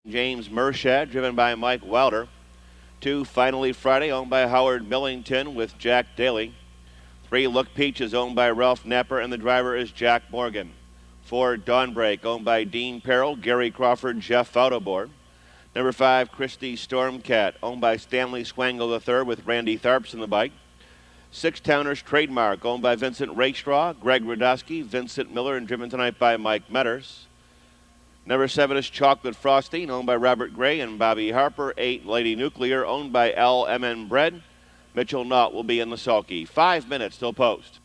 James Mershad, driven by Mike Wilder. 2, Finally Friday, owned by Howard Millington with Jack Dailey. 3, Look Peaches, owned by Ralph Napper, and the driver is Jack Morgan. 4, Dawnbreak, owned by Dean Perrell, Gary Crawford, Jeff FOUT aboard. Number 5, KIRSTI'S Stormcat, owned by Stanley Swangle III with Randy THARPS in the bike. 6, TOWNER'S Trademark, owned by Vincent Rakestraw, Greg Radosky, Vincent Miller, and driven tonight by Mike Medors. Number 7 is Chocolate Frosting, owned by Robert Gray and Bobby Harper. 8, Lady Nuclear, owned by L.M.N. Bread. Mitchell Nault will be in the sulky. 5 minutes till post.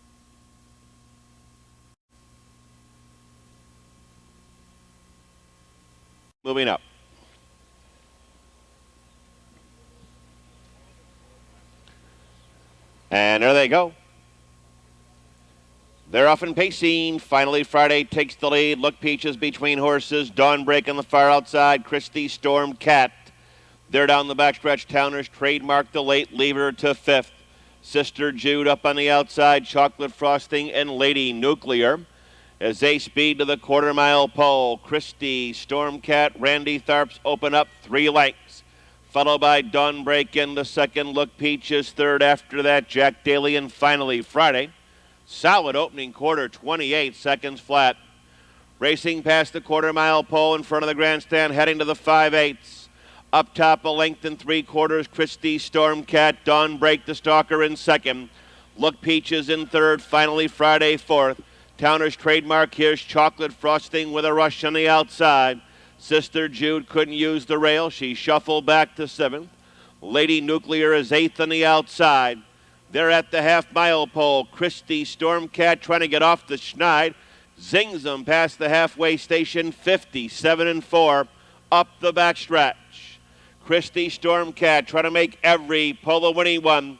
Moving up. And there they go. They're off and pacing. Finally Friday takes the lead. Look Peaches between horses. Dawnbreak on the far outside. KIRSTI'S Stormcat. They're down the backstretch. TOWNER'S Trademark, the late leader, to 5th. Sister Jude up on the outside. Chocolate Frosting and Lady Nuclear. As they speed to the quarter-mile pole, KIRSTI'S Stormcat, Randy THARPS open up 3 lengths. Followed by Dawnbreak in the second. Look Peaches third. After that, Jack Dailey and Finally Friday. Solid opening quarter, 28 seconds flat. Racing past the quarter-mile pole in front of the grandstand, heading to the 5/8. Up top, a length and 3/4, KIRSTI'S Stormcat. Dawnbreak, the stalker, in second. Look Peaches in third. Finally Friday, 4th. TOWNER'S Trademark. Here's Chocolate Frosting with a rush on the outside. Sister Jude couldn't use the rail. She shuffled back to 7th. Lady Nuclear is 8th on the outside. They're at the half-mile pole. KIRSTI'S Stormcat trying to get off the schneid. Zings them past the halfway station, 57-4, up the backstretch. KIRSTI'S Stormcat trying to make every pole a winning one.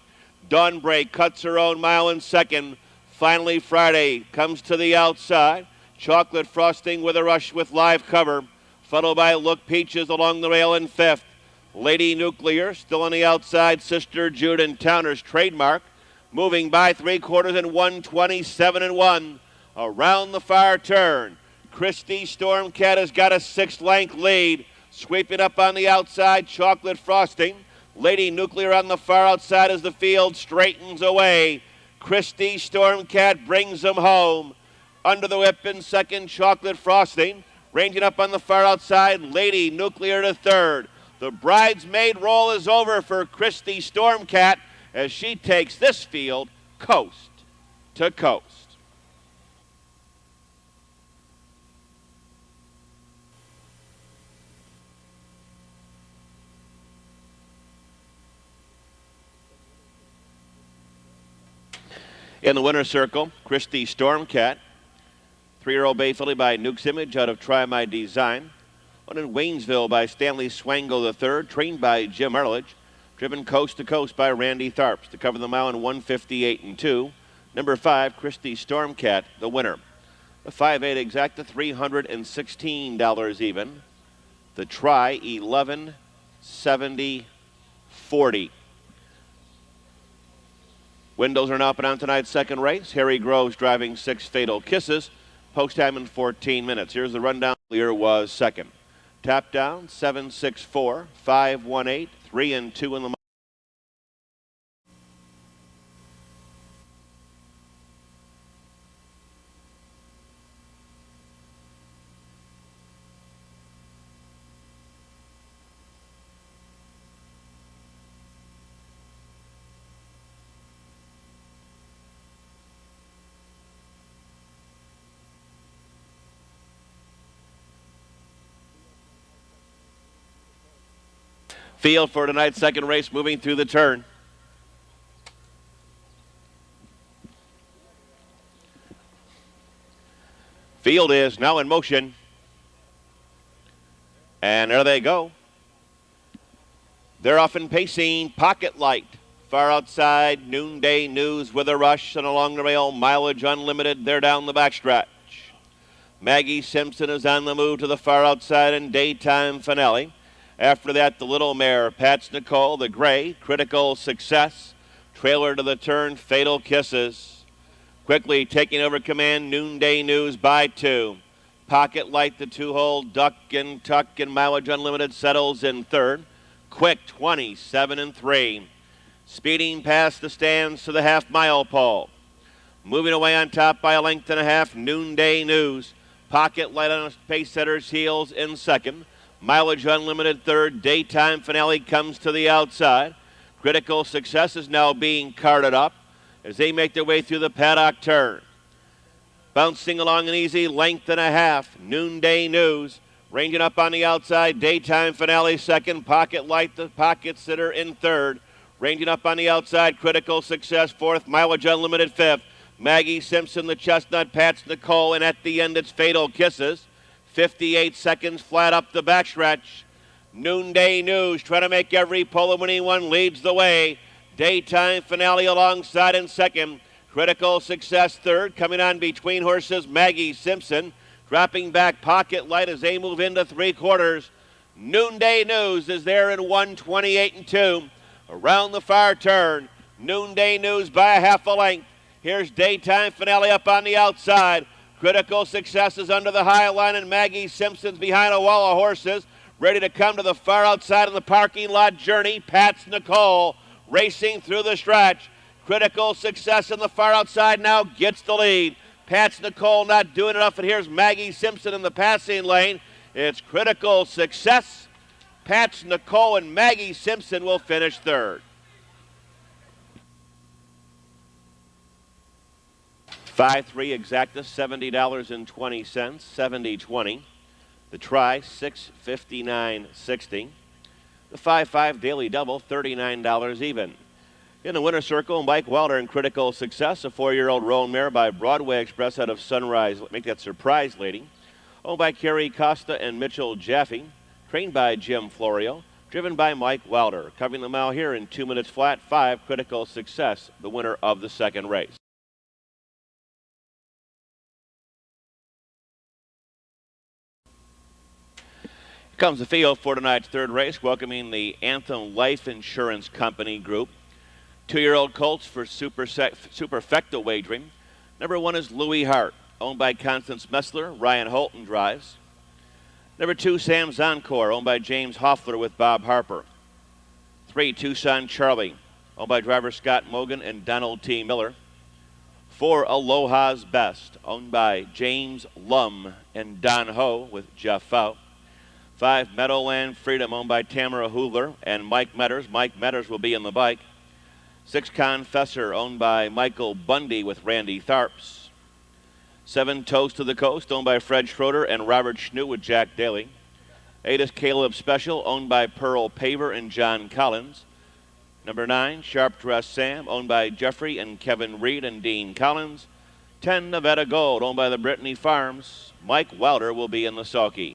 Dawnbreak cuts her own mile in second. Finally Friday comes to the outside. Chocolate Frosting with a rush with live cover. Followed by Look Peaches along the rail in 5th. Lady Nuclear still on the outside. Sister Jude and TOWNER'S Trademark moving by 3/4 and 127-1 around the far turn. KIRSTI'S Stormcat has got a 6-length lead. Sweeping up on the outside, Chocolate Frosting. Lady Nuclear on the far outside as the field straightens away. KIRSTI'S Stormcat brings them home. Under the whip in second, Chocolate Frosting. Ranging up on the far outside, Lady Nuclear to third. The bridesmaid roll is over for KIRSTI'S Stormcat as she takes this field coast to coast. In the winner's circle, KIRSTI'S Stormcat. 3-year-old bay filly by Nuke's Image out of Try My Design. One in Waynesville by Stanley Swangle III, trained by Jim Arledge. Driven coast to coast by Randy THARPS to cover the mile in 158-2. Number 5, KIRSTI'S Stormcat, the winner. The 5/8 exact to $316 even. The try, 11.70.40. Windows are now up and on tonight's second race. Harry Groves driving 6 Fatal Kisses. Post time in 14 minutes. Here's the rundown. Lear was second. Tap down, 7-6-4, 5-1-8, 3 and 2 in the field for tonight's second race, moving through the turn. Field is now in motion. And there they go. They're off and pacing. Pocket Light. Far outside, Noonday News with a rush, and along the rail, Mileage Unlimited. They're down the backstretch. Maggie Simpson is on the move to the far outside in Daytime Finale. After that, the little mare, Pat's Nicole, the gray, Critical Success. Trailer to the turn, Fatal Kisses. Quickly taking over command, Noonday News by 2. Pocket Light, the two-hole, Duck and Tuck and Mileage Unlimited settles in third. Quick, 27-3. Speeding past the stands to the half-mile pole. Moving away on top by a length and a half, Noonday News. Pocket Light on a pace setter's heels in second. Mileage Unlimited third. Daytime Finale comes to the outside. Critical Success is now being carted up as they make their way through the paddock turn. Bouncing along an easy length and a half, Noonday News. Ranging up on the outside, Daytime Finale second. Pocket Light, the pocket sitter in third. Ranging up on the outside, Critical Success fourth. Mileage Unlimited fifth. Maggie Simpson, the Chestnut, Pats Nicole, and at the end it's Fatal Kisses. 58 seconds flat up the backstretch. Noonday News trying to make every pole of winning one, leads the way. Daytime Finale alongside in second. Critical Success third. Coming on between horses, Maggie Simpson. Dropping back Pocket Light as they move into three quarters. Noonday News is there in 1:28-2. Around the far turn, Noonday News by a half a length. Here's Daytime Finale up on the outside. Critical Success is under the high line, and Maggie Simpson's behind a wall of horses, ready to come to the far outside of the parking lot journey. Pats Nicole racing through the stretch. Critical Success in the far outside now gets the lead. Pats Nicole not doing enough, and here's Maggie Simpson in the passing lane. It's Critical Success. Pats Nicole and Maggie Simpson will finish third. 5-3 exacta, $70.20, 70-20. The try, $659.60. The 5-5 daily double, $39 even. In the winner's circle, Mike Wilder in Critical Success, a 4-year-old roan mare by Broadway Express out of Sunrise. Make that Surprise Lady. Owned by Kerry Costa and Mitchell Jaffe. Trained by Jim Florio. Driven by Mike Wilder. Covering the mile here in 2 minutes flat, 5, Critical Success, the winner of the second race. Comes the field for tonight's third race, welcoming the Anthem Life Insurance Company group. 2-year-old colts for superfecta wagering. Number 1 is Louis Hart, owned by Constance Messler. Ryan Holton drives. Number 2, Sam's Encore, owned by James Hoffler with Bob Harper. 3, Tucson Charlie, owned by driver Scott Mogan and Donald T. Miller. 4, Aloha's Best, owned by James Lum and Don Ho with Jeff Fout. 5, Meadowland Freedom, owned by Tamara Hoover and Mike Medors. Mike Medors will be in the bike. 6, Confessor, owned by Michael Bundy with Randy Tharps. 7, Toast to the Coast, owned by Fred Schroeder and Robert Schnoo with Jack Daly. 8 is Caleb Special, owned by Pearl Paver and John Collins. Number 9, Sharp Dress Sam, owned by Jeffrey and Kevin Reed and Dean Collins. 10, Nevada Gold, owned by the Brittany Farms. Mike Wilder will be in the sulky.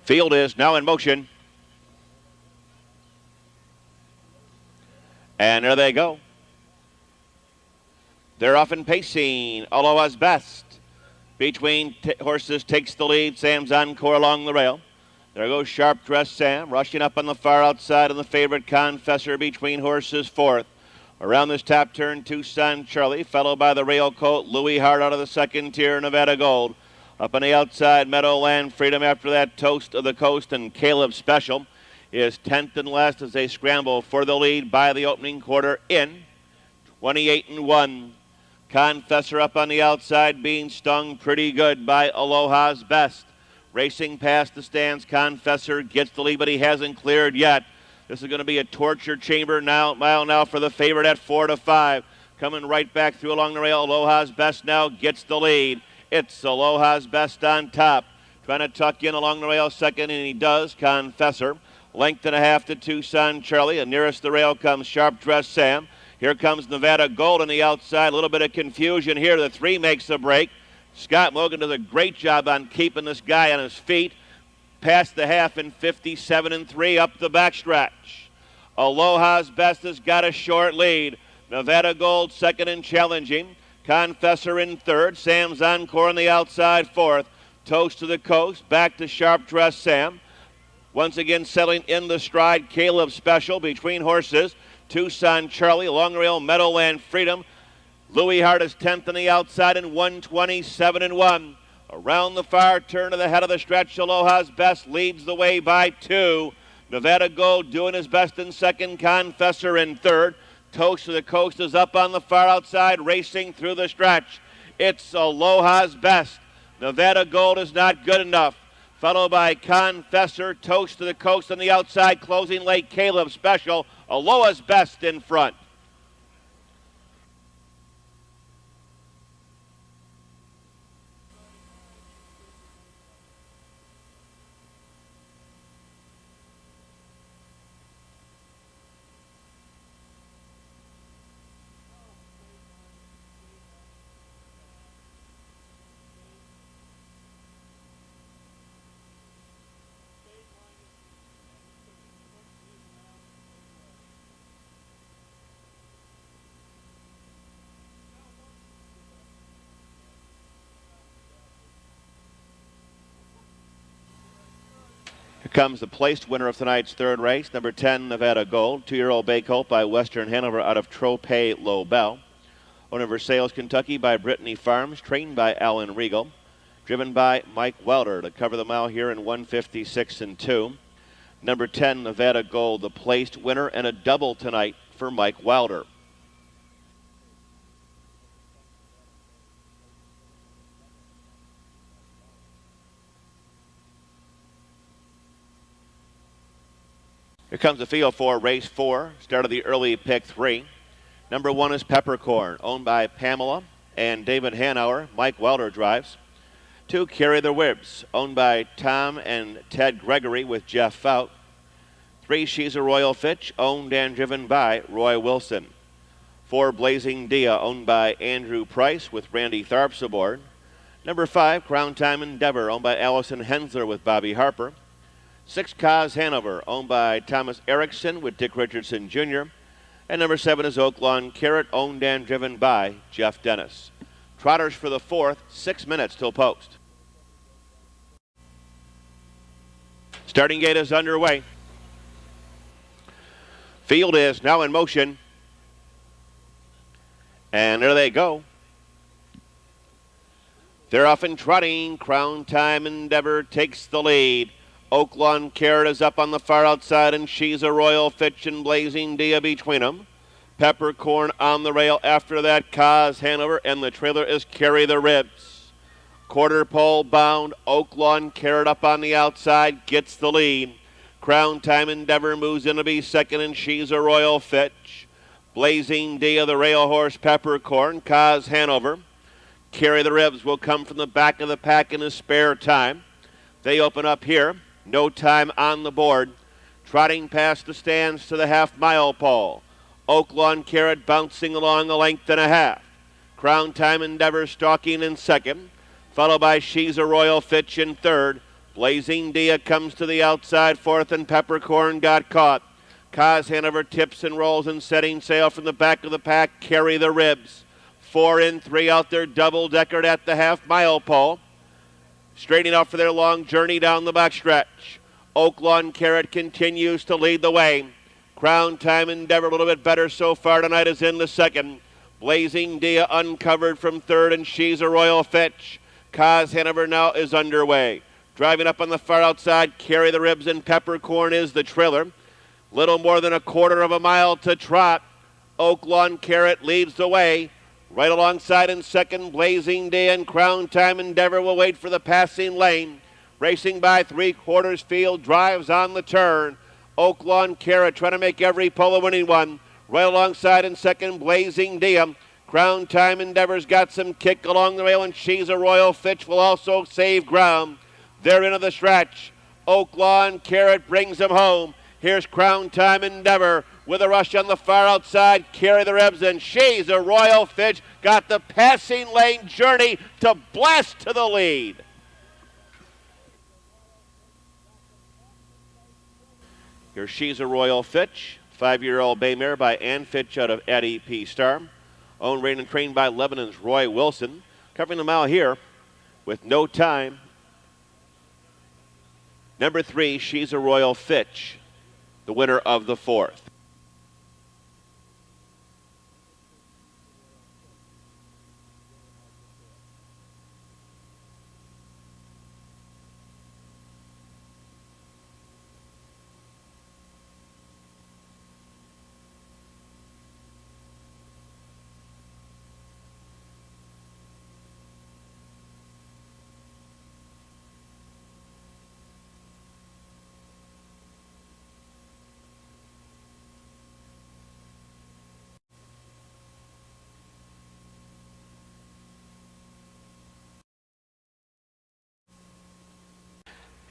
Field is now in motion. And there they go. They're off and pacing. Aloha's Best. Between horses takes the lead. Sam's Encore along the rail. There goes Sharp Dress Sam. Rushing up on the far outside of the favorite Confessor between horses fourth. Around this top turn, Tucson Charlie, followed by the rail coat Louis Hart out of the second tier, Nevada Gold. Up on the outside, Meadowland Freedom. After that, Toast of the Coast and Caleb Special is 10th and last as they scramble for the lead by the opening quarter in 28-1. Confessor up on the outside, being stung pretty good by Aloha's Best. Racing past the stands, Confessor gets the lead, but he hasn't cleared yet. This is going to be a torture chamber mile now for the favorite at 4-5. Coming right back through along the rail, Aloha's Best now gets the lead. It's Aloha's Best on top. Trying to tuck in along the rail second, and he does. Confessor. Length and a half to Tucson Charlie. And nearest the rail comes Sharp Dress Sam. Here comes Nevada Gold on the outside. A little bit of confusion here. The 3 makes a break. Scott Mogan does a great job on keeping this guy on his feet. Past the half in 57-3 up the backstretch. Aloha's Best has got a short lead. Nevada Gold second and challenging. Confessor in third. Sam's Encore on the outside fourth. Toast to the Coast. Back to Sharp Dress Sam. Once again settling in the stride. Caleb Special between horses. Tucson Charlie. Along the rail, Meadowland Freedom. Louis Hart is 10th on the outside in 1:27.1. Around the far turn to the head of the stretch, Aloha's Best leads the way by 2. Nevada Gold doing his best in second, Confessor in third. Toast to the Coast is up on the far outside, racing through the stretch. It's Aloha's Best. Nevada Gold is not good enough. Followed by Confessor, Toast to the Coast on the outside, closing late Caleb Special. Aloha's Best in front. Here comes the placed winner of tonight's third race, number 10, Nevada Gold, 2-year-old bay colt by Western Hanover out of Tropez Lobel. Owner Versailles, Kentucky by Brittany Farms, trained by Alan Riegle, driven by Mike Welder to cover the mile here in 1:56.2. Number 10, Nevada Gold, the placed winner, and a double tonight for Mike Welder. Here comes the field for race 4, start of the early pick 3. Number 1 is Peppercorn, owned by Pamela and David Hanauer. Mike Welder drives. 2, Carry the Ribs, owned by Tom and Ted Gregory with Jeff Fout. 3, SHEZAROYALFITCH, owned and driven by Roy Wilson. 4, Blazing Dia, owned by Andrew Price with Randy Tharps aboard. Number 5, Crown Time ENDEAVR, owned by Allison Hensler with Bobby Harper. 6, HANOVER, owned by Thomas Erickson with Dick Richardson Jr. And number 7 is Oaklawn KARAT, owned and driven by Jeff Dennis. Trotters for the 4th, 6 minutes till post. Starting gate is underway. Field is now in motion. And there they go. They're off and trotting. Crown Time ENDEAVR takes the lead. Oaklawn KARAT is up on the far outside, and SHEZAROYALFITCH and Blazing Dia between them. Peppercorn on the rail after that, HANOVER, and the trailer is Carry the Ribs. Quarter pole bound, Oaklawn KARAT up on the outside, gets the lead. Crown Time ENDEAVR moves in to be second, and SHEZAROYALFITCH. Blazing Dia, the rail horse, Peppercorn, HANOVER. Carry the Ribs will come from the back of the pack in his spare time. They open up here. No time on the board. Trotting past the stands to the half-mile pole. Oaklawn KARAT bouncing along a length and a half. Crown Time ENDEAVR stalking in second, followed by SHEZAROYALFITCH in third. Blazing Dia comes to the outside fourth, and Peppercorn got caught. HANOVER tips and rolls and setting sail from the back of the pack. Carry the Ribs. 4 in 3 out there, double-deckered at the half-mile pole. Straightening out for their long journey down the backstretch. Oaklawn KARAT continues to lead the way. Crown Time ENDEAVR a little bit better so far tonight is in the second. Blazing Dia uncovered from third, and SHEZAROYALFITCH. HANOVER now is underway. Driving up on the far outside, Carry the Ribs and Peppercorn is the trailer. Little more than a quarter of a mile to trot. Oaklawn KARAT leads the way. Right alongside in second, Blazing Dia, and Crown Time ENDEAVR will wait for the passing lane. Racing by 3/4 field, drives on the turn. Oaklawn KARAT trying to make every pull a winning one. Right alongside in second, Blazing Dia. Crown Time ENDEAVR's got some kick along the rail, and SHEZAROYALFITCH will also save ground. They're into the stretch. Oaklawn KARAT brings them home. Here's Crown Time ENDEAVR with a rush on the far outside. Carry the Ribs, and SHEZAROYALFITCH got the passing lane journey to blast to the lead. Here's SHEZAROYALFITCH, 5-year-old bay mare by Ann Fitch out of Eddie P. Star. Owned, trained, and trained by Lebanon's Roy Wilson. Covering the mile here with no time. Number 3, SHEZAROYALFITCH, the winner of the 4th.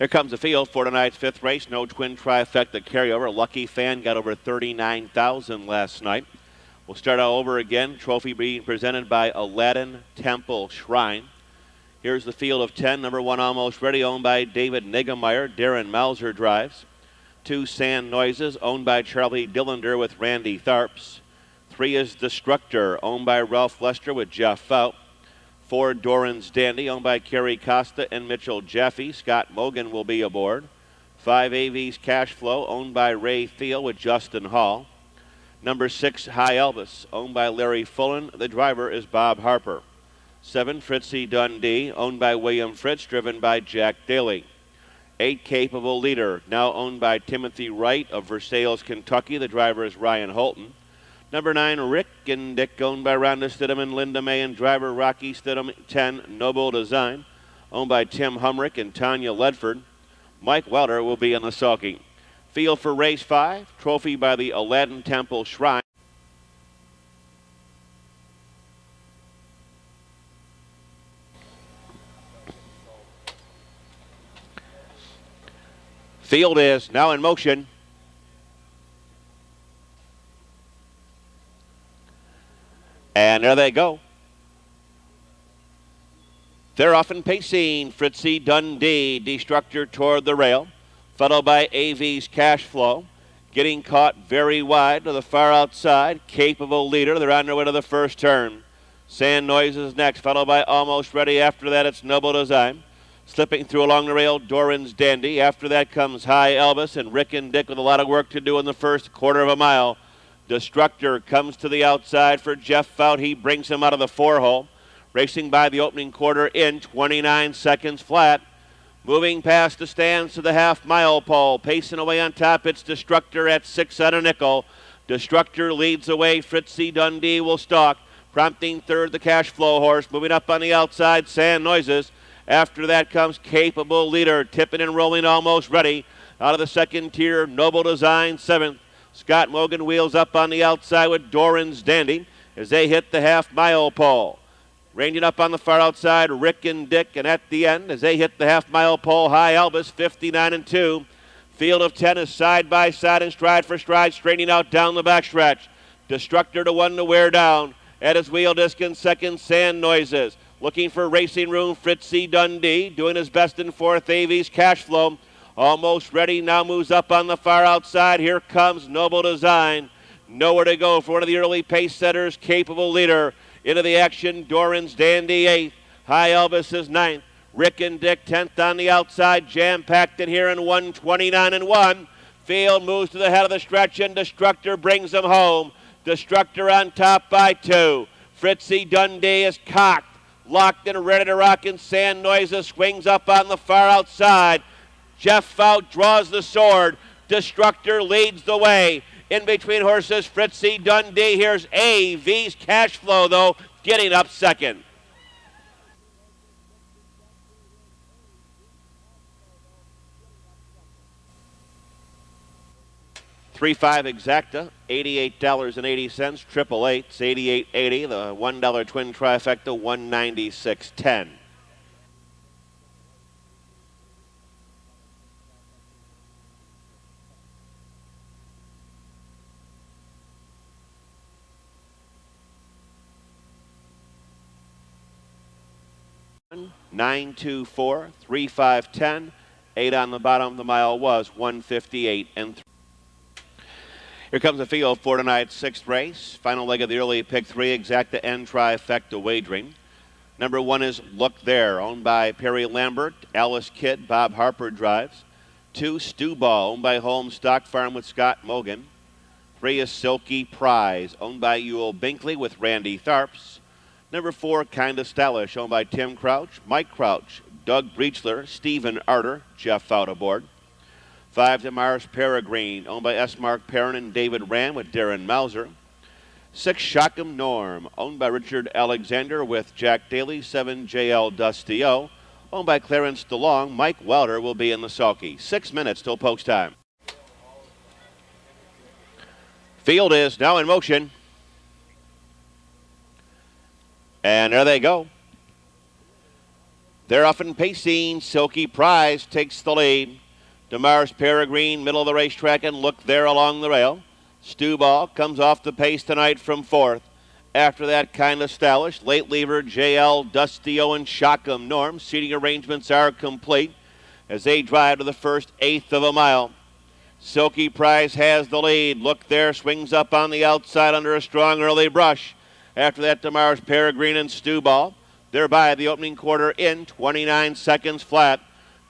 Here comes the field for tonight's fifth race. No twin trifecta carryover. Lucky Fan got over 39,000 last night. We'll start all over again. Trophy being presented by Aladdin Temple Shrine. Here's the field of 10. Number 1 Almost Ready, owned by David Niggemeyer. Darren Mauser drives. 2 Sand Noises, owned by Charlie Dillander with Randy Tharps. 3 is Destructor, owned by Ralph Lester with Jeff Fout. 4 Doran's Dandy, owned by Kerry Costa and Mitchell Jaffe. Scott Mogan will be aboard. 5 AV's Cash Flow, owned by Ray Thiel with Justin Hall. Number 6 High Elvis, owned by Larry Fullen. The driver is Bob Harper. 7 Fritzy Dundee, owned by William Fritz, driven by Jack Daly. 8 Capable Leader, now owned by Timothy Wright of Versailles, Kentucky. The driver is Ryan Holton. Number 9 Rick and Dick, owned by Rhonda Stidham and Linda May, and driver Rocky Stidham. 10 Noble Design, owned by Tim Humrick and Tanya Ledford. Mike Welder will be in the sulky. Field for race 5, trophy by the Aladdin Temple Shrine. Field is now in motion. And there they go. They're off and pacing. Fritzy Dundee, Destructor toward the rail, followed by AV's Cash Flow. Getting caught very wide to the far outside. Capable Leader. They're on their way to the first turn. Sand Noises next, followed by Almost Ready. After that, it's Noble Design. Slipping through along the rail, Doran's Dandy. After that comes High Elvis and Rick and Dick with a lot of work to do in the first quarter of a mile. Destructor comes to the outside for Jeff Fout. He brings him out of the 4-hole. Racing by the opening quarter in 29 seconds flat. Moving past the stands to the half-mile pole. Pacing away on top, it's Destructor at 6 on a nickel. Destructor leads away. Fritzy Dundee will stalk. Prompting third, the Cash Flow horse. Moving up on the outside, Sand Noises. After that comes Capable Leader, tipping and rolling Almost Ready. Out of the second tier, Noble Design 7th. Scott Mogan wheels up on the outside with Doran's Dandy as they hit the half-mile pole. Ranging up on the far outside, Rick and Dick, and at the end, as they hit the half-mile pole, High Elvis, 59-2. Field of 10 is side by side and stride for stride, straightening out down the backstretch. Destructor to 1 to wear down. At his wheel disc in second, Sand Noises. Looking for racing room, Fritzy Dundee, doing his best in 4th, AV's Cash Flow. Almost Ready now moves up on the far outside. Here comes Noble Design. Nowhere to go for one of the early pace setters, Capable Leader. Into the action, Doran's Dandy 8th. High Elvis is 9th. Rick and Dick 10th on the outside. Jam-packed in here in 129-1. Field moves to the head of the stretch, and Destructor brings him home. Destructor on top by 2. Fritzy Dundee is cocked. Locked and ready to rock, and Sand Noises swings up on the far outside. Jeff Fout draws the sword. Destructor leads the way. In between horses, Fritzy Dundee. Here's AV's Cash Flow, though, getting up second. $3.5 exacta, $88.80. 888's $88.80. The $1 twin trifecta, $196.10. $924, $3.510. 8 on the bottom of the mile was $158.3. Here comes the field for tonight's 6th race. Final leg of the early pick 3 exacta end trifecta wagering. Number 1 is Look There, owned by Perry Lambert. Alice Kidd, Bob Harper drives. 2 Stew Ball, owned by Home Stock Farm with Scott Mogan. 3 is Silky Prize, owned by E.Binkley with Randy Tharps. Number 4, Kinda Stylish, owned by Tim Crouch, Mike Crouch, Doug Breechler, Stephen Arter, Jeff Fout aboard. 5 Mars Peregrine, owned by S. Mark Perrin and David Rand with Darren Mauser. 6 Shockham Norm, owned by Richard Alexander with Jack Daly. 7 J.L. Dusty O, owned by Clarence DeLong. Mike Welder will be in the sulky. 6 minutes till post time. Field is now in motion. And there they go. They're off and pacing. Silky Prize takes the lead. DeMars Peregrine, middle of the racetrack, and Look There along the rail. Stewball comes off the pace tonight from fourth. After that, Kinda Stylish, Late Lever, JL, Dustio, and Shockham Norm. Seating arrangements are complete as they drive to the first eighth of a mile. Silky Prize has the lead. Look There swings up on the outside under a strong early brush. After that, DeMars Peregrine and Stewball. They're by the opening quarter in 29 seconds flat.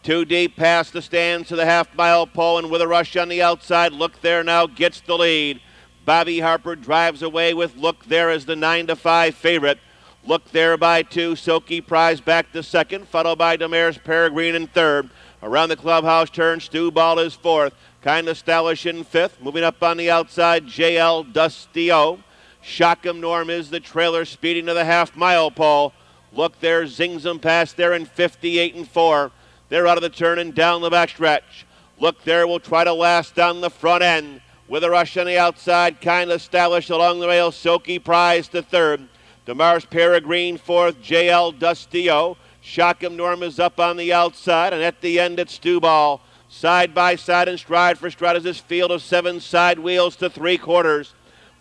Too deep past the stands to the half-mile pole, and with a rush on the outside, Look There now gets the lead. Bobby Harper drives away with Look There as the 9-5 favorite. Look There by 2. Silky Prize back to second, followed by DeMars Peregrine in third. Around the clubhouse turn, Stewball is fourth. Kinda Stylish in fifth. Moving up on the outside, JL Dustio. Shockham Norm is the trailer, speeding to the half-mile pole. Look There zings them past there in 58-4. They're out of the turn and down the backstretch. Look There will try to last on the front end. With a rush on the outside, Kinda Stylish along the rail. Silky Prize to third. DeMars Peregrine fourth. JL Dustio. Shockham Norm is up on the outside, and at the end it's Stewball. Side by side and stride for stride as this field of 7 side wheels to 3/4.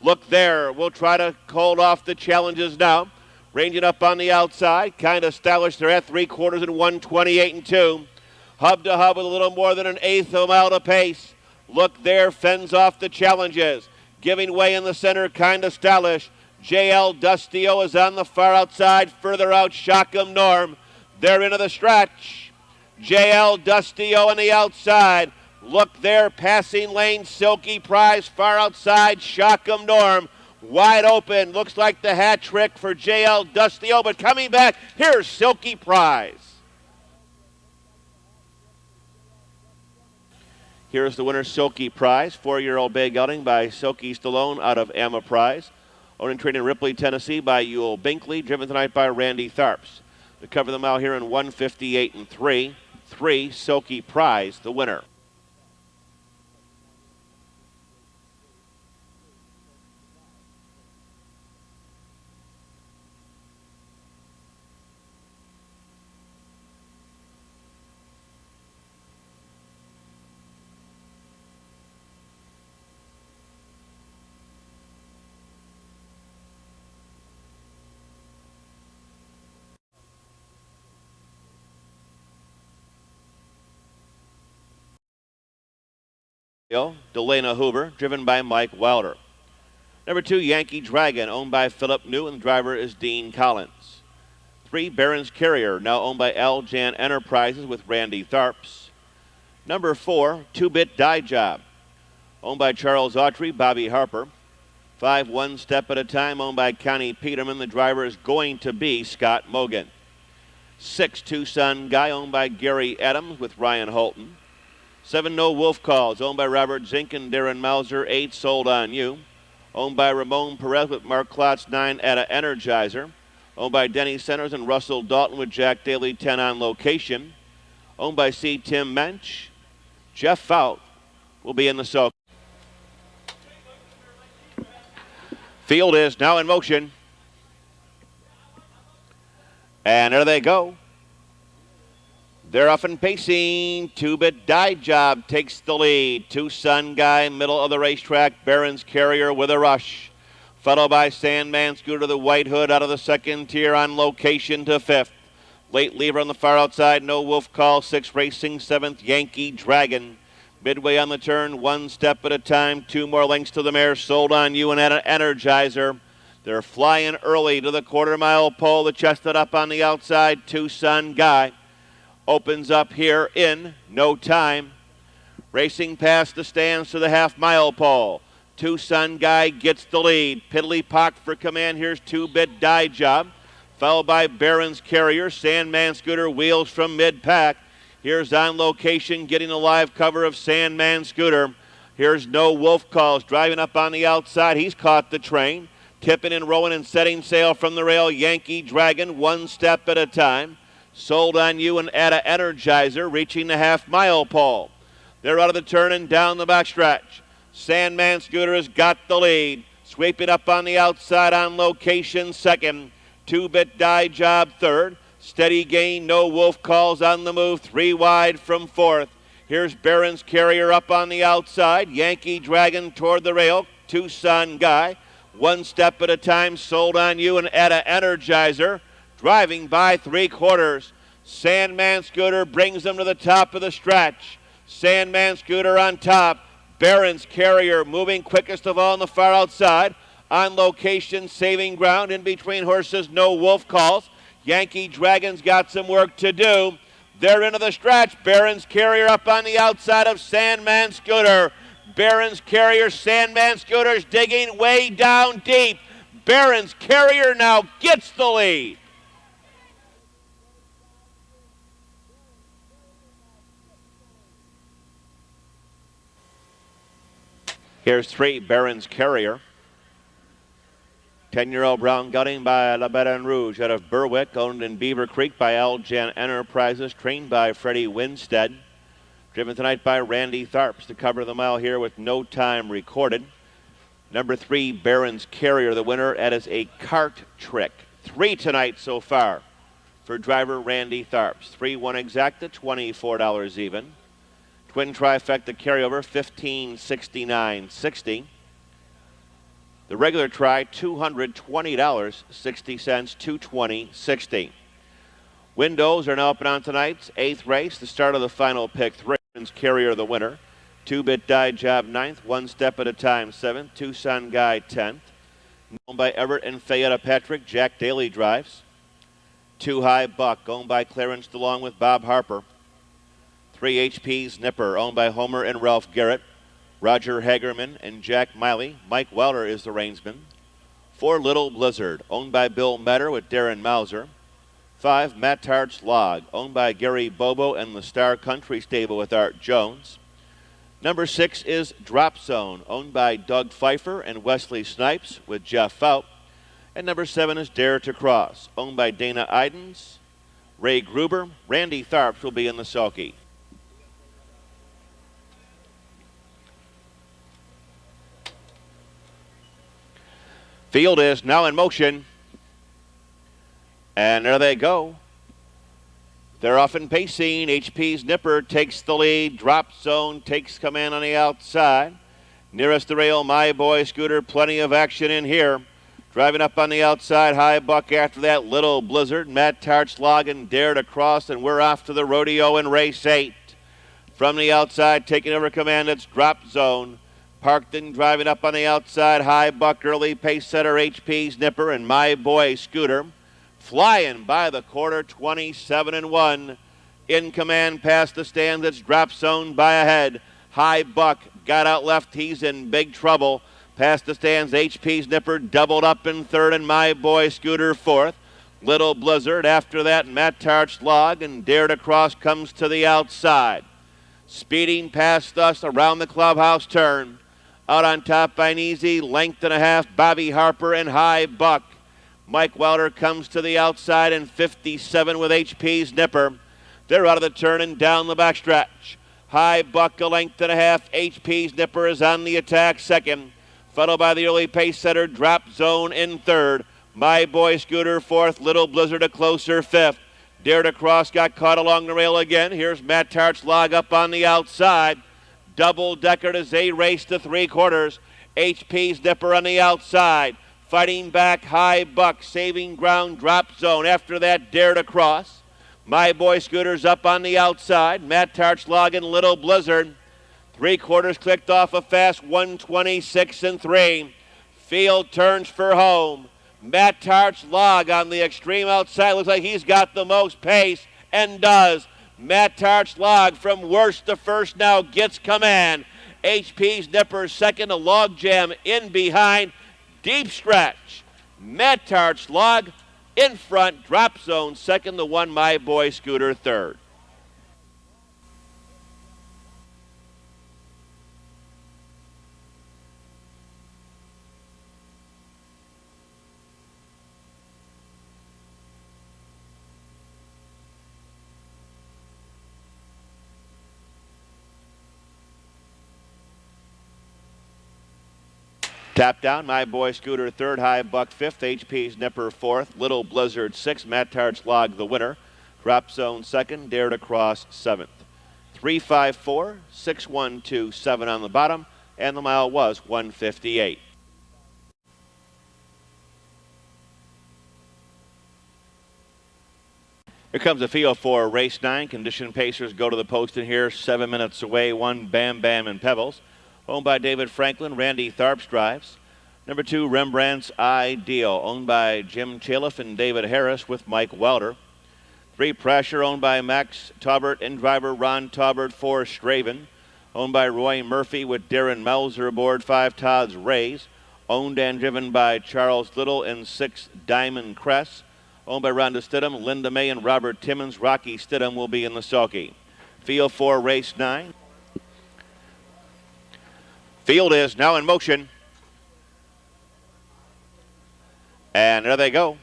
Look There will try to hold off the challenges now. Ranging up on the outside, Kinda Stylish. They're at 3/4 and 1:28-2. Hub to hub with a little more than an eighth of a mile to pace. Look There fends off the challenges. Giving way in the center, Kinda Stylish. JL Dustio is on the far outside. Further out, Shockham Norm. They're into the stretch. JL Dustio on the outside. Look There passing lane. Silky Prize far outside. Shockham Norm wide open. Looks like the hat trick for JL Dustio, but coming back, here's Silky Prize. Here's the winner, Silky Prize, 4-year-old bay gelding by Silky Stallone out of Amma Prize. Owned and trained in Ripley, Tennessee by E.Binkley, driven tonight by Randy THARPS. To cover them out here in 1:58-3, 3, Silky Prize, the winner. Delana Hoover, driven by Mike Wilder. Number 2, Yankee Dragon, owned by Philip New, and the driver is Dean Collins. 3, Barron's Carrier, now owned by L. Jan Enterprises with Randy THARPS. Number 4, Two-Bit Die Job, owned by Charles Autry, Bobby Harper. 5, One Step at a Time, owned by Connie Peterman. The driver is going to be Scott Mogan. 6, Tucson Guy, owned by Gary Adams with Ryan Holton. 7, No Wolf Calls, owned by Robert Zink and Darren Mauser. 8, Sold on You, owned by Ramon Perez with Mark Klotz. 9, Atta Energizer, owned by Denny Centers and Russell Dalton with Jack Daly. 10, On Location, owned by C. Tim Mensch. Jeff Fout will be in the soak. Field is now in motion. And there they go. They're off and pacing. Two-Bit Die Job takes the lead. Tucson Guy, middle of the racetrack. Barron's Carrier with a rush. Followed by Sandman Scooter, the White Hood out of the second tier. On Location to fifth. Late Lever on the far outside. No Wolf Call. 6, Racing. 7th, Yankee Dragon. Midway on the turn. One Step at a Time. 2 more lengths to the mare. Sold on You and Atta Energizer. They're flying early to the quarter-mile pole. The chestnut up on the outside. Tucson Guy opens up here in no time. Racing past the stands to the half-mile pole. Tucson Guy gets the lead. Piddly Pock for command. Here's Two-Bit Die Job, followed by Barron's Carrier. Sandman Scooter wheels from mid-pack. Here's On Location getting a live cover of Sandman Scooter. Here's No Wolf Calls driving up on the outside. He's caught the train. Tipping and rowing and setting sail from the rail. Yankee Dragon, One Step at a Time. Sold on You and Atta Energizer reaching the half-mile pole. They're out of the turn and down the backstretch. Sandman Scooter has got the lead. Sweeping up on the outside. On Location second. Two-Bit Die Job third. Steady gain, no wolf calls on the move, 3 wide from 4th. Here's Barron's Carrier up on the outside. Yankee Dragon toward the rail. Tucson Guy. 1 step at a time, sold on you and Etta Energizer. Driving by 3/4. Sandman Scooter brings them to the top of the stretch. Sandman Scooter on top. Barron's Carrier moving quickest of all on the far outside. On location, saving ground in between horses, no wolf calls. Yankee Dragon's got some work to do. They're into the stretch. Barron's Carrier up on the outside of Sandman Scooter. Barron's Carrier, Sandman Scooter's digging way down deep. Barron's Carrier now gets the lead. Here's 3, Barron's Carrier. 10-year-old Brown Gutting by Lebanon Rouge out of Berwick, owned in Beaver Creek by Aljan Enterprises, trained by Freddie Winstead. Driven tonight by Randy Tharps to cover the mile here with no time recorded. Number 3, Barron's Carrier, the winner. That is a cart trick. 3 tonight so far for driver Randy Tharps. 3-1 exacta, $24 even. Twin trifecta carryover, $15.69.60. The regular try, $220.60, $220.60. Windows are now up and on tonight's 8th race, the start of the final pick 3. Carrier the winner. 2-bit die job 9th, 1 step at a time 7th. Tucson Guy 10th. Owned by Everett and Fayetta Patrick, Jack Daly drives. 2 High Buck, owned by Clarence DeLong with Bob Harper. 3 HP's Nipper, owned by Homer and Ralph Garrett. Roger Hagerman and Jack Miley. Mike Welder is the reinsman. 4 Little Blizzard, owned by Bill Metter with Darren Mauser. 5 Mattart's Log, owned by Gary Bobo and the Star Country Stable with Art Jones. Number 6 is Drop Zone, owned by Doug Pfeiffer and Wesley Snipes with Jeff Fout. And number 7 is Dare to Cross, owned by Dana Idens, Ray Gruber. Randy Tharps will be in the sulky. Field is now in motion. And there they go. They're off and pacing. HP's Nipper takes the lead. Drop Zone takes command on the outside. Nearest the rail, My Boy Scooter. Plenty of action in here. Driving up on the outside, High Buck after that. Little Blizzard, Matt Tarch, Logan, Dare to Cross, and we're off to the rodeo in race 8. From the outside, taking over command, it's Drop Zone. Parkton driving up on the outside, High Buck, early pace setter, HP's Nipper, and My Boy Scooter. Flying by the quarter, 27-1. In command past the stand, it's Drop Zone by a head. High Buck got out left, he's in big trouble. Past the stands, HP's Nipper doubled up in 3rd, and My Boy Scooter 4th. Little Blizzard after that, Matt Tarch Log, and Dare to Cross comes to the outside. Speeding past us around the clubhouse turn. Out on top by an easy length and a half, Bobby Harper and High Buck. Mike Wilder comes to the outside in 57 with HP's Nipper. They're out of the turn and down the backstretch. High Buck a length and a half. HP's Nipper is on the attack 2nd. Followed by the early pace setter, Drop Zone in 3rd. My Boy Scooter 4th. Little Blizzard a closer 5th. Dare to Cross got caught along the rail again. Here's Matt Tarch Log up on the outside. Double decker as they race to 3/4. HP's Nipper on the outside. Fighting back, High Buck, saving ground, Drop Zone. After that, Dare to Cross. My Boy Scooter's up on the outside. Matt Tarch Log and Little Blizzard. 3/4 clicked off a fast 126-3. Field turns for home. Matt Tarch Log on the extreme outside. Looks like he's got the most pace and does. Matt Tarch Log from worst to first now gets command. HP's Nipper 2nd, a log jam in behind. Deep stretch. Matt Tarch Log in front. Drop Zone 2nd, the 1 My Boy Scooter 3rd. Tap Down, My Boy Scooter third, High Buck fifth, HP's Nipper fourth, Little Blizzard sixth, Matt Tart's Log the winner, Drop Zone second, Dare to Cross seventh. 354, 6127 on the bottom, and the mile was 158. Here comes the field for race 9. Condition Pacers go to the post in here, 7 minutes away. 1 Bam Bam and Pebbles. Owned by David Franklin, Randy Tharps drives. Number 2, Rembrandt's Ideal, owned by Jim Chaliff and David Harris with Mike Welder. 3 Pressure, owned by Max Taubert and driver Ron Taubert. 4 Straven, owned by Roy Murphy with Darren Melzer aboard. 5 TODD'S Rays, owned and driven by Charles Little. And 6 Diamond Crest, owned by Rhonda Stidham, Linda May, and Robert Timmons. Rocky Stidham will be in the sulky. Field for race 9. Field is now in motion. And there they go.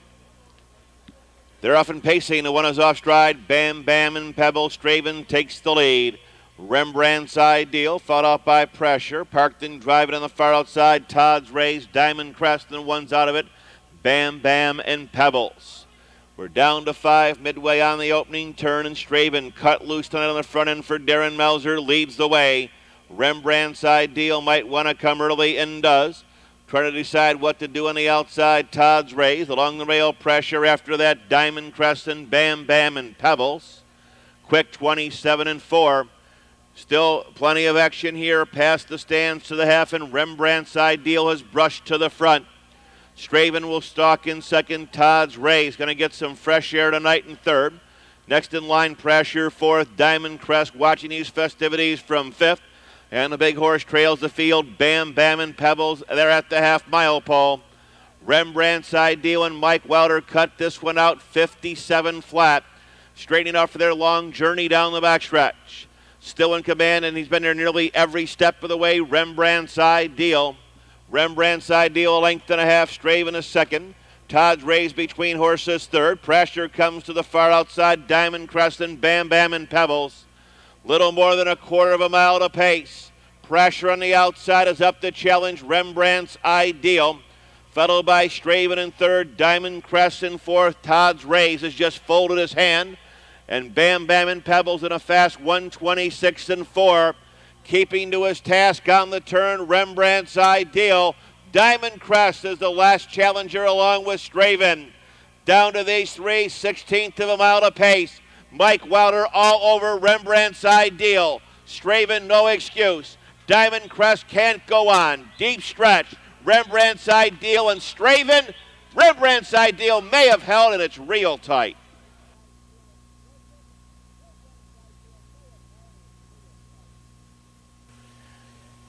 They're off and pacing. The one is off stride. Bam Bam and Pebble. Straven takes the lead. Rembrandt's Ideal, fought off by Pressure. Parked and driving on the far outside. TODD'S Rays, Diamond Crest, and one's out of it. Bam Bam and Pebbles. We're down to 5 midway on the opening turn, and Straven cut loose tonight on the front end for Darren Melzer, leads the way. Rembrandt's Ideal might want to come early and does. Trying to decide what to do on the outside. TODD'S Rays along the rail. Pressure after that. Diamond Crest and Bam Bam and Pebbles. Quick 27 and 4. Still plenty of action here past the stands to the half, and Rembrandt's Ideal has brushed to the front. Straven will stalk in second. TODD'S Rays going to get some fresh air tonight in third. Next in line, Pressure fourth. Diamond Crest watching these festivities from fifth. And the big horse trails the field. Bam Bam and Pebbles, they're at the half-mile pole. Rembrandt's Ideal and Mike Welder cut this one out 57 flat. Straightening out for their long journey down the backstretch. Still in command, and he's been there nearly every step of the way. Rembrandt's Ideal. Rembrandt's Ideal, a length and a half. Straven is second. TODD'S Rays between horses third. Pressure comes to the far outside. Diamond Crest and Bam Bam and Pebbles. Little more than a quarter of a mile to pace. Pressure on the outside is up to challenge Rembrandt's Ideal. Followed by Straven in third. Diamond Crest in fourth. TODD'S Rays has just folded his hand. And Bam Bam and Pebbles in a fast 126 and 4. Keeping to his task on the turn, Rembrandt's Ideal. Diamond Crest is the last challenger along with Straven. Down to these three, 16th of a mile to pace. Mike Welder all over Rembrandt's Ideal. Straven, no excuse. Diamond Crest can't go on. Deep stretch. Rembrandt's Ideal and Straven. Rembrandt's Ideal may have held, and it's real tight.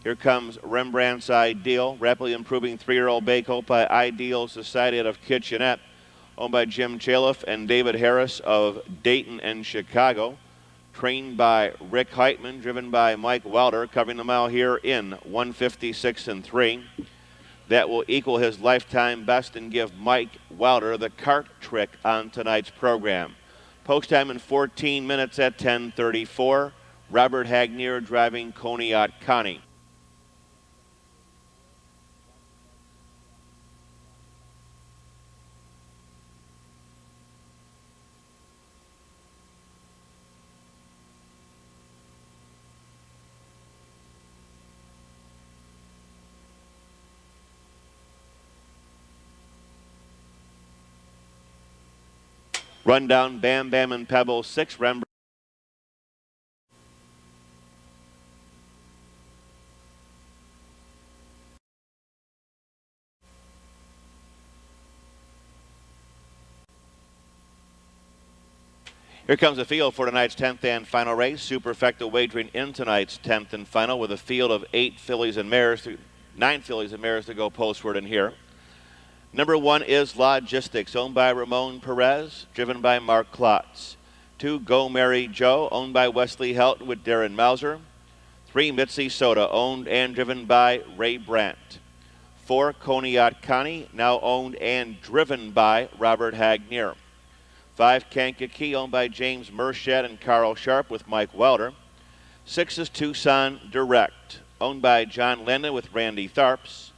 Here comes Rembrandt's Ideal, rapidly improving 3-year-old bay colt by Ideal Society out of Kitchenette, owned by Jim Chaliff and David Harris of Dayton and Chicago. Trained by Rick Heitman, driven by Mike Welder, covering the mile here in 156 and 3. That will equal his lifetime best and give Mike Welder the cart trick on tonight's program. Post time in 14 minutes at 10:34. Robert Hagnier driving Coney Connie. Rundown, Bam Bam and Pebbles, 6 Rembrandt. Here comes the field for tonight's 10th and final race. Superfecta wagering in tonight's 10th and final with a field of 9 fillies and mares to go postward in here. Number 1 is Logistics, owned by Ramon Perez, driven by Mark Klotz. 2, Go Mary Joe, owned by Wesley Helton with Darren Mauser. 3, Mitzi Soda, owned and driven by Ray Brandt. 4, Coney Connie, now owned and driven by Robert Hagnier. 5, Kankakee, owned by James Mershad and Carl Sharp with Mike Welder. 6 is Tucson Direct, owned by John Lennon with Randy Tharps.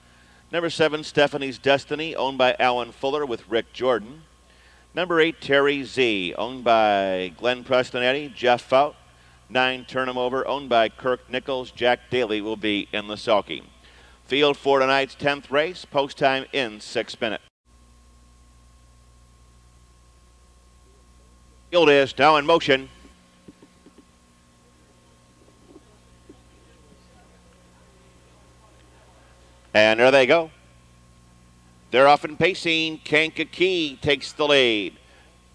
Number 7, Stephanie's Destiny, owned by Alan Fuller with Rick Jordan. Number 8, Terry Z, owned by Glenn Prestonetti, Jeff Fout. 9, Turn 'em Over, owned by Kirk Nichols. Jack Daly will be in the sulky. Field for tonight's 10th race. Post time in 6 minutes. Field is now in motion. And there they go. They're off and pacing. Kankakee takes the lead.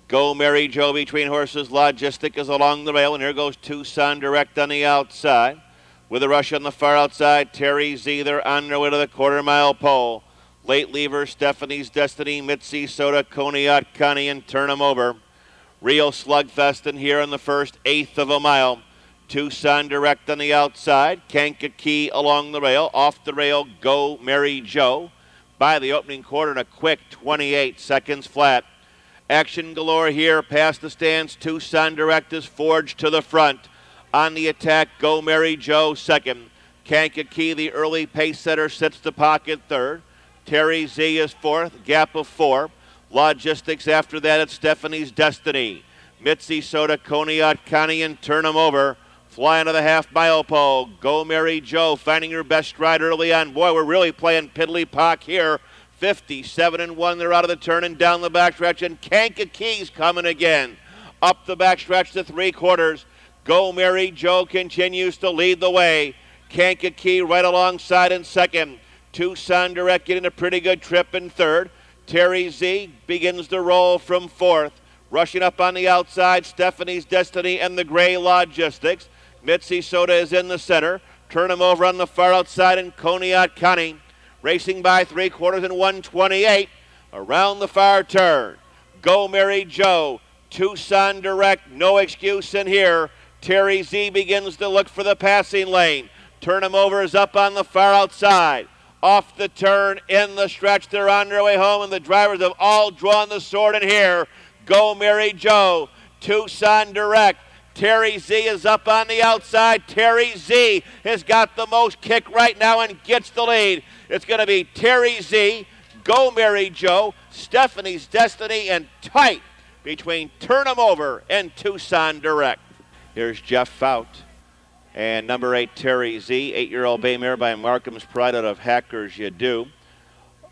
Go Mary Joe between horses. Logistic is along the rail, and here goes Tucson Direct on the outside. With a rush on the far outside, Terry Z, they're on their way to the quarter-mile pole. Late Lever, Stephanie's Destiny, Mitzi Soda, Coney Connie, and Turn 'em Over. Real slugfest in here in the first eighth of a mile. Tucson Direct on the outside. Kankakee along the rail. Off the rail, Go Mary Joe. By the opening quarter in a quick 28 seconds flat. Action galore here past the stands. Tucson Direct is forged to the front. On the attack, Go Mary Joe second. Kankakee, the early pace setter, sits the pocket third. Terry Z is fourth, gap of 4. Logistics after that at Stephanie's Destiny. Mitzi Soda, Coney Connie, and Turn 'em Over. Flying to the half-mile pole. Go Mary Joe finding her best stride early on. Boy, we're really playing piddly-pock here. 57-1, they're out of the turn and down the backstretch, and Kankakee's coming again. Up the backstretch to 3/4. Go Mary Joe continues to lead the way. Kankakee right alongside in second. Tucson Direct getting a pretty good trip in third. Terry Z begins to roll from fourth. Rushing up on the outside, Stephanie's Destiny and the Gray Logistics. Mitzi Soda is in the center. Turn 'em Over on the far outside, and Coney Connie racing by 3/4 in 128. Around the far turn. Go Mary Joe. Tucson Direct, no excuse in here. Terry Z begins to look for the passing lane. Turn 'em Over is up on the far outside. Off the turn, in the stretch, they're on their way home, and the drivers have all drawn the sword in here. Go Mary Joe, Tucson Direct. Terry Z is up on the outside. Terry Z has got the most kick right now and gets the lead. It's going to be Terry Z, Go Mary Joe, Stephanie's Destiny, and tight between Turn 'em Over and Tucson Direct. Here's Jeff Fout and number 8, Terry Z, 8-year-old bay mare by Markham's Pride out of Hackers You Do.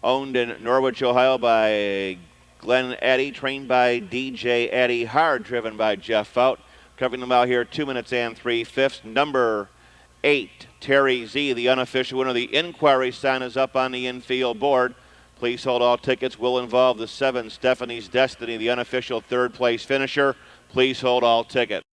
Owned in Norwich, Ohio by Glenn Addy, trained by DJ Addy Hard, driven by Jeff Fout. Covering them out here 2 minutes and 3/5. Number 8, Terry Z, the unofficial winner. The inquiry sign is up on the infield board. Please hold, all tickets will involve the 7, Stephanie's Destiny, the unofficial third place finisher. Please hold all tickets.